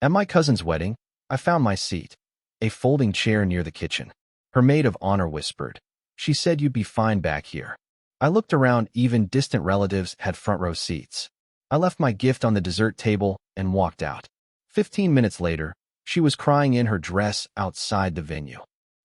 At my cousin's wedding, I found my seat, a folding chair near the kitchen. Her maid of honor whispered, "She said you'd be fine back here." I looked around. Even distant relatives had front row seats. I left my gift on the dessert table and walked out. 15 minutes later, she was crying in her dress outside the venue.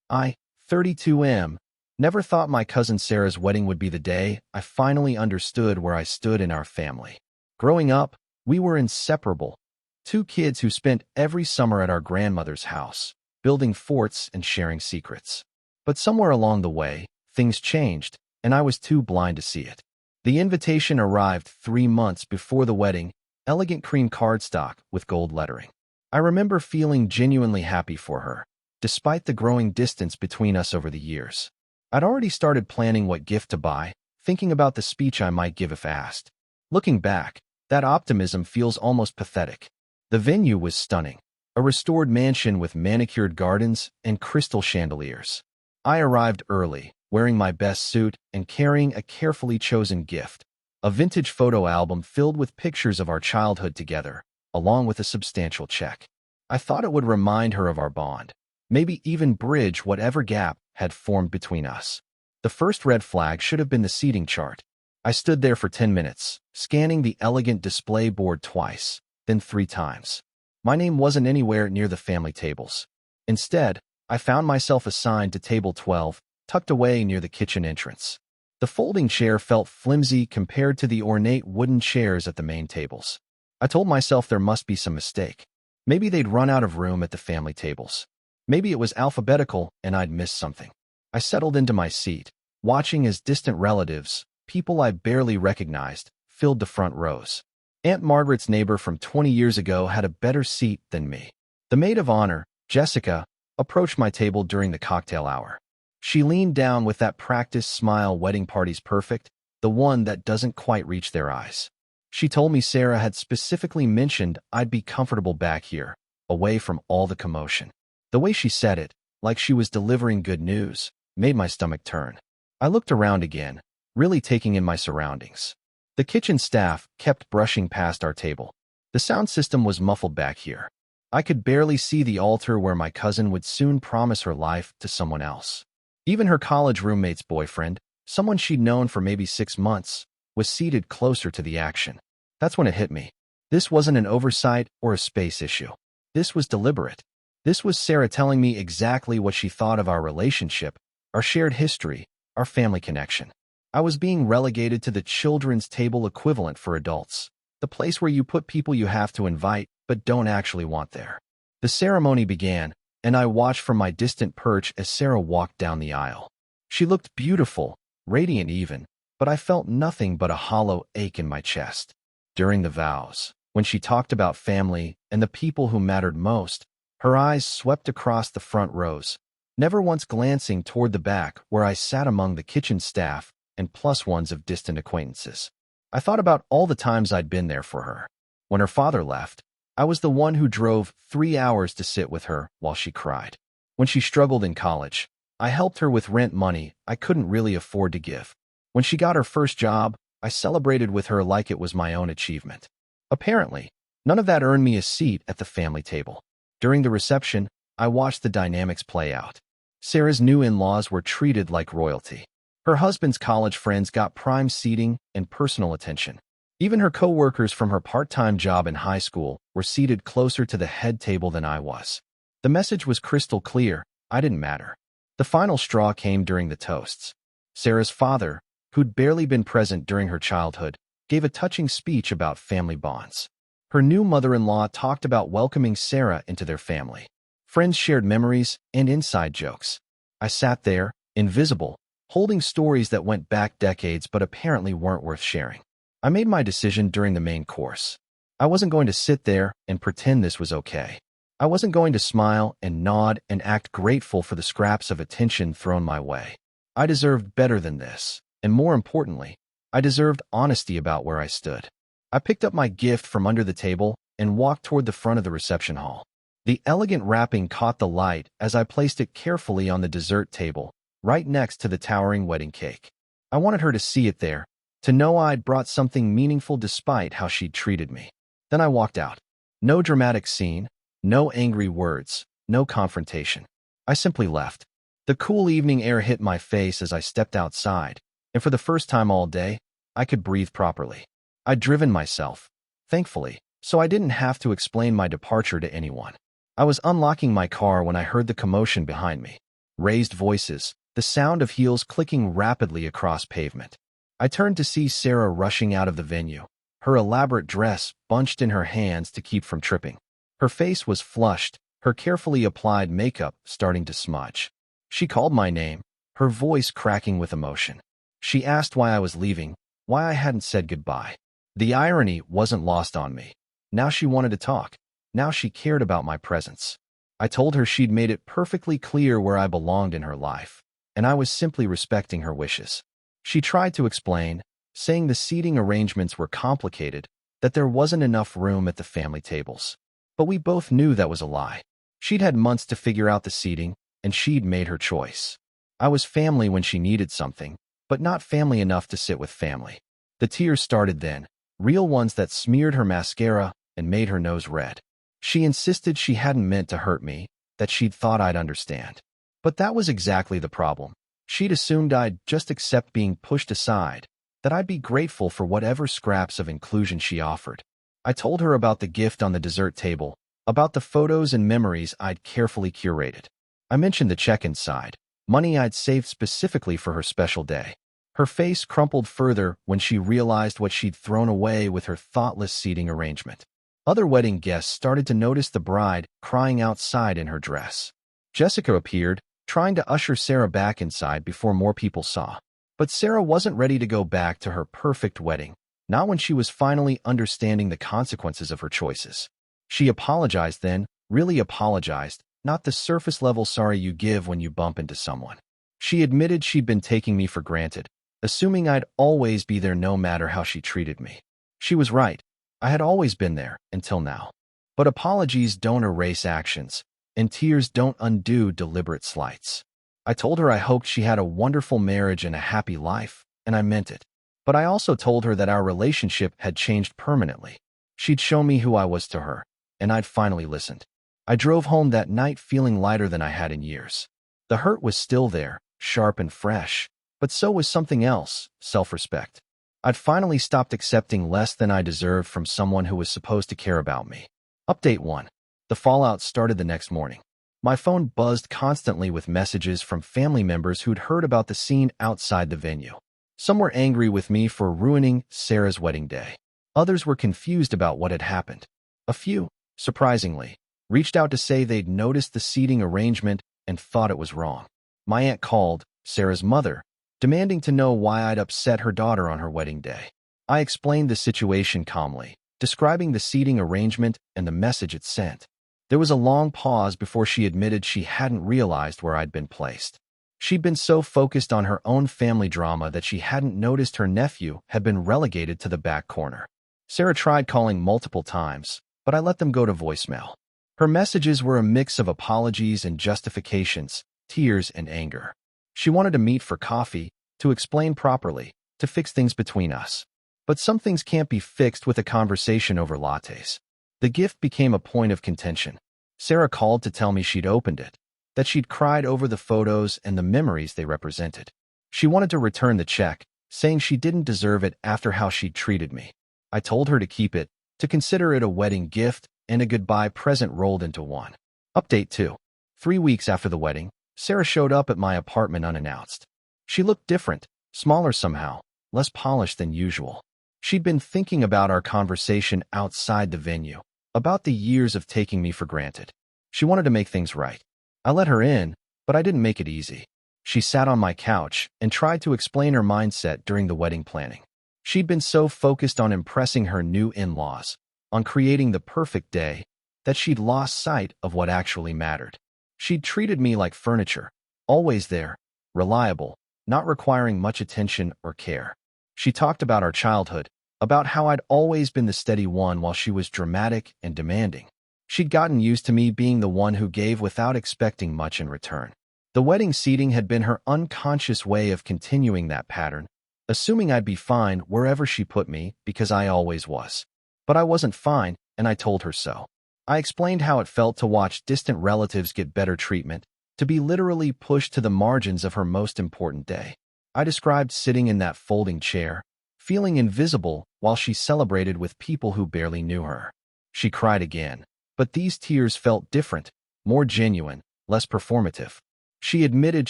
I, 32M, never thought my cousin Sarah's wedding would be the day I finally understood where I stood in our family. Growing up, we were inseparable. Two kids who spent every summer at our grandmother's house, building forts and sharing secrets. But somewhere along the way, things changed, and I was too blind to see it. The invitation arrived 3 months before the wedding, elegant cream cardstock with gold lettering. I remember feeling genuinely happy for her, despite the growing distance between us over the years. I'd already started planning what gift to buy, thinking about the speech I might give if asked. Looking back, that optimism feels almost pathetic. The venue was stunning, a restored mansion with manicured gardens and crystal chandeliers. I arrived early, wearing my best suit and carrying a carefully chosen gift, a vintage photo album filled with pictures of our childhood together, along with a substantial check. I thought it would remind her of our bond, maybe even bridge whatever gap had formed between us. The first red flag should have been the seating chart. I stood there for 10 minutes, scanning the elegant display board twice, then 3 times. My name wasn't anywhere near the family tables. Instead, I found myself assigned to table 12, tucked away near the kitchen entrance. The folding chair felt flimsy compared to the ornate wooden chairs at the main tables. I told myself there must be some mistake. Maybe they'd run out of room at the family tables. Maybe it was alphabetical and I'd missed something. I settled into my seat, watching as distant relatives, people I barely recognized, filled the front rows. Aunt Margaret's neighbor from 20 years ago had a better seat than me. The maid of honor, Jessica, approached my table during the cocktail hour. She leaned down with that practiced smile wedding party's perfect, the one that doesn't quite reach their eyes. She told me Sarah had specifically mentioned I'd be comfortable back here, away from all the commotion. The way she said it, like she was delivering good news, made my stomach turn. I looked around again, really taking in my surroundings. The kitchen staff kept brushing past our table. The sound system was muffled back here. I could barely see the altar where my cousin would soon promise her life to someone else. Even her college roommate's boyfriend, someone she'd known for maybe 6 months, was seated closer to the action. That's when it hit me. This wasn't an oversight or a space issue. This was deliberate. This was Sarah telling me exactly what she thought of our relationship, our shared history, our family connection. I was being relegated to the children's table equivalent for adults, the place where you put people you have to invite but don't actually want there. The ceremony began, and I watched from my distant perch as Sarah walked down the aisle. She looked beautiful, radiant even, but I felt nothing but a hollow ache in my chest. During the vows, when she talked about family and the people who mattered most, her eyes swept across the front rows, never once glancing toward the back where I sat among the kitchen staff and +1s of distant acquaintances. I thought about all the times I'd been there for her. When her father left, I was the one who drove 3 hours to sit with her while she cried. When she struggled in college, I helped her with rent money I couldn't really afford to give. When she got her first job, I celebrated with her like it was my own achievement. Apparently, none of that earned me a seat at the family table. During the reception, I watched the dynamics play out. Sarah's new in-laws were treated like royalty. Her husband's college friends got prime seating and personal attention. Even her co-workers from her part-time job in high school were seated closer to the head table than I was. The message was crystal clear. I didn't matter. The final straw came during the toasts. Sarah's father, who'd barely been present during her childhood, gave a touching speech about family bonds. Her new mother-in-law talked about welcoming Sarah into their family. Friends shared memories and inside jokes. I sat there, invisible, holding stories that went back decades but apparently weren't worth sharing. I made my decision during the main course. I wasn't going to sit there and pretend this was okay. I wasn't going to smile and nod and act grateful for the scraps of attention thrown my way. I deserved better than this, and more importantly, I deserved honesty about where I stood. I picked up my gift from under the table and walked toward the front of the reception hall. The elegant wrapping caught the light as I placed it carefully on the dessert table, right next to the towering wedding cake. I wanted her to see it there, to know I'd brought something meaningful despite how she'd treated me. Then I walked out. No dramatic scene, No angry words, no confrontation. I simply left. The cool evening air hit my face as I stepped outside, and for the first time all day, I could breathe properly. I'd driven myself, thankfully, so I didn't have to explain my departure to anyone. I was unlocking my car when I heard the commotion behind me. Raised voices, the sound of heels clicking rapidly across pavement. I turned to see Sarah rushing out of the venue, her elaborate dress bunched in her hands to keep from tripping. Her face was flushed, her carefully applied makeup starting to smudge. She called my name, her voice cracking with emotion. She asked why I was leaving, why I hadn't said goodbye. The irony wasn't lost on me. Now she wanted to talk. Now she cared about my presence. I told her she'd made it perfectly clear where I belonged in her life, and I was simply respecting her wishes. She tried to explain, saying the seating arrangements were complicated, that there wasn't enough room at the family tables. But we both knew that was a lie. She'd had months to figure out the seating, and she'd made her choice. I was family when she needed something, but not family enough to sit with family. The tears started then, real ones that smeared her mascara and made her nose red. She insisted she hadn't meant to hurt me, that she'd thought I'd understand. But that was exactly the problem. She'd assumed I'd just accept being pushed aside, that I'd be grateful for whatever scraps of inclusion she offered. I told her about the gift on the dessert table, about the photos and memories I'd carefully curated. I mentioned the check inside, money I'd saved specifically for her special day. Her face crumpled further when she realized what she'd thrown away with her thoughtless seating arrangement. Other wedding guests started to notice the bride crying outside in her dress. Jessica appeared, trying to usher Sarah back inside before more people saw. But Sarah wasn't ready to go back to her perfect wedding, not when she was finally understanding the consequences of her choices. She apologized then, really apologized, not the surface-level sorry you give when you bump into someone. She admitted she'd been taking me for granted, assuming I'd always be there no matter how she treated me. She was right. I had always been there, until now. But apologies don't erase actions, and tears don't undo deliberate slights. I told her I hoped she had a wonderful marriage and a happy life, and I meant it. But I also told her that our relationship had changed permanently. She'd shown me who I was to her, and I'd finally listened. I drove home that night feeling lighter than I had in years. The hurt was still there, sharp and fresh, but so was something else, self-respect. I'd finally stopped accepting less than I deserved from someone who was supposed to care about me. Update 1. The fallout started the next morning. My phone buzzed constantly with messages from family members who'd heard about the scene outside the venue. Some were angry with me for ruining Sarah's wedding day. Others were confused about what had happened. A few, surprisingly, reached out to say they'd noticed the seating arrangement and thought it was wrong. My aunt called, Sarah's mother, demanding to know why I'd upset her daughter on her wedding day. I explained the situation calmly, describing the seating arrangement and the message it sent. There was a long pause before she admitted she hadn't realized where I'd been placed. She'd been so focused on her own family drama that she hadn't noticed her nephew had been relegated to the back corner. Sarah tried calling multiple times, but I let them go to voicemail. Her messages were a mix of apologies and justifications, tears and anger. She wanted to meet for coffee, to explain properly, to fix things between us. But some things can't be fixed with a conversation over lattes. The gift became a point of contention. Sarah called to tell me she'd opened it, that she'd cried over the photos and the memories they represented. She wanted to return the check, saying she didn't deserve it after how she'd treated me. I told her to keep it, to consider it a wedding gift, and a goodbye present rolled into one. Update 2. 3 weeks after the wedding, Sarah showed up at my apartment unannounced. She looked different, smaller somehow, less polished than usual. She'd been thinking about our conversation outside the venue, about the years of taking me for granted. She wanted to make things right. I let her in, but I didn't make it easy. She sat on my couch and tried to explain her mindset during the wedding planning. She'd been so focused on impressing her new in-laws, on creating the perfect day, that she'd lost sight of what actually mattered. She'd treated me like furniture, always there, reliable, not requiring much attention or care. She talked about our childhood, about how I'd always been the steady one while she was dramatic and demanding. She'd gotten used to me being the one who gave without expecting much in return. The wedding seating had been her unconscious way of continuing that pattern, assuming I'd be fine wherever she put me because I always was. But I wasn't fine, and I told her so. I explained how it felt to watch distant relatives get better treatment, to be literally pushed to the margins of her most important day. I described sitting in that folding chair, feeling invisible while she celebrated with people who barely knew her. She cried again, but these tears felt different, more genuine, less performative. She admitted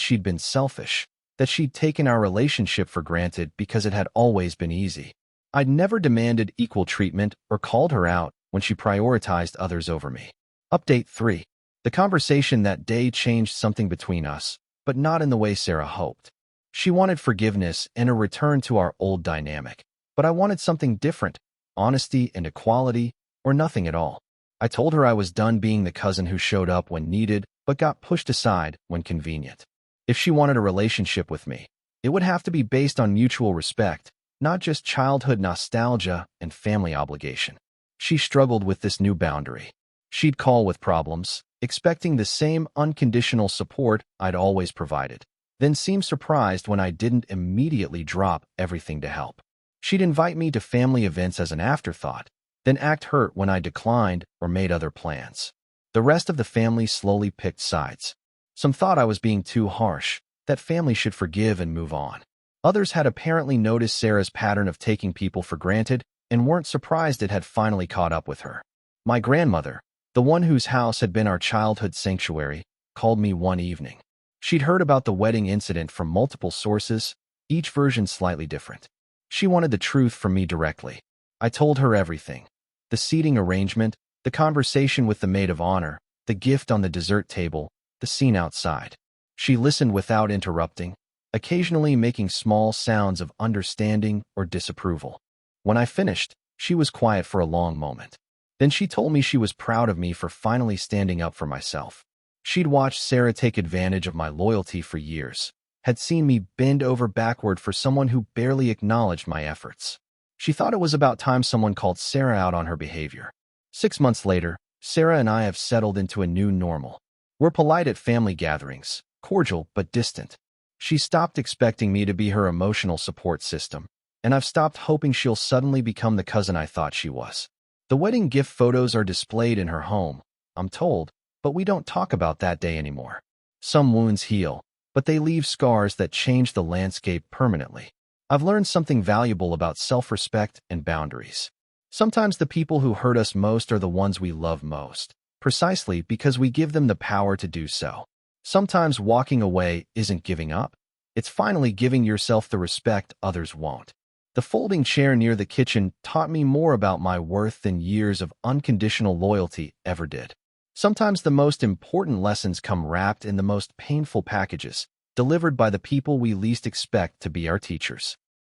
she'd been selfish, that she'd taken our relationship for granted because it had always been easy. I'd never demanded equal treatment or called her out when she prioritized others over me. Update 3. The conversation that day changed something between us, but not in the way Sarah hoped. She wanted forgiveness and a return to our old dynamic, but I wanted something different, honesty and equality, or nothing at all. I told her I was done being the cousin who showed up when needed, but got pushed aside when convenient. If she wanted a relationship with me, it would have to be based on mutual respect, not just childhood nostalgia and family obligation. She struggled with this new boundary. She'd call with problems, expecting the same unconditional support I'd always provided, then seem surprised when I didn't immediately drop everything to help. She'd invite me to family events as an afterthought, then act hurt when I declined or made other plans. The rest of the family slowly picked sides. Some thought I was being too harsh, that family should forgive and move on. Others had apparently noticed Sarah's pattern of taking people for granted and weren't surprised it had finally caught up with her. My grandmother, the one whose house had been our childhood sanctuary, called me one evening. She'd heard about the wedding incident from multiple sources, each version slightly different. She wanted the truth from me directly. I told her everything. The seating arrangement, the conversation with the maid of honor, the gift on the dessert table, the scene outside. She listened without interrupting, occasionally making small sounds of understanding or disapproval. When I finished, she was quiet for a long moment. Then she told me she was proud of me for finally standing up for myself. She'd watched Sarah take advantage of my loyalty for years, had seen me bend over backward for someone who barely acknowledged my efforts. She thought it was about time someone called Sarah out on her behavior. 6 months later, Sarah and I have settled into a new normal. We're polite at family gatherings, cordial but distant. She stopped expecting me to be her emotional support system, and I've stopped hoping she'll suddenly become the cousin I thought she was. The wedding gift photos are displayed in her home, I'm told, but we don't talk about that day anymore. Some wounds heal, but they leave scars that change the landscape permanently. I've learned something valuable about self-respect and boundaries. Sometimes the people who hurt us most are the ones we love most, precisely because we give them the power to do so. Sometimes walking away isn't giving up. It's finally giving yourself the respect others won't. The folding chair near the kitchen taught me more about my worth than years of unconditional loyalty ever did. Sometimes the most important lessons come wrapped in the most painful packages, delivered by the people we least expect to be our teachers.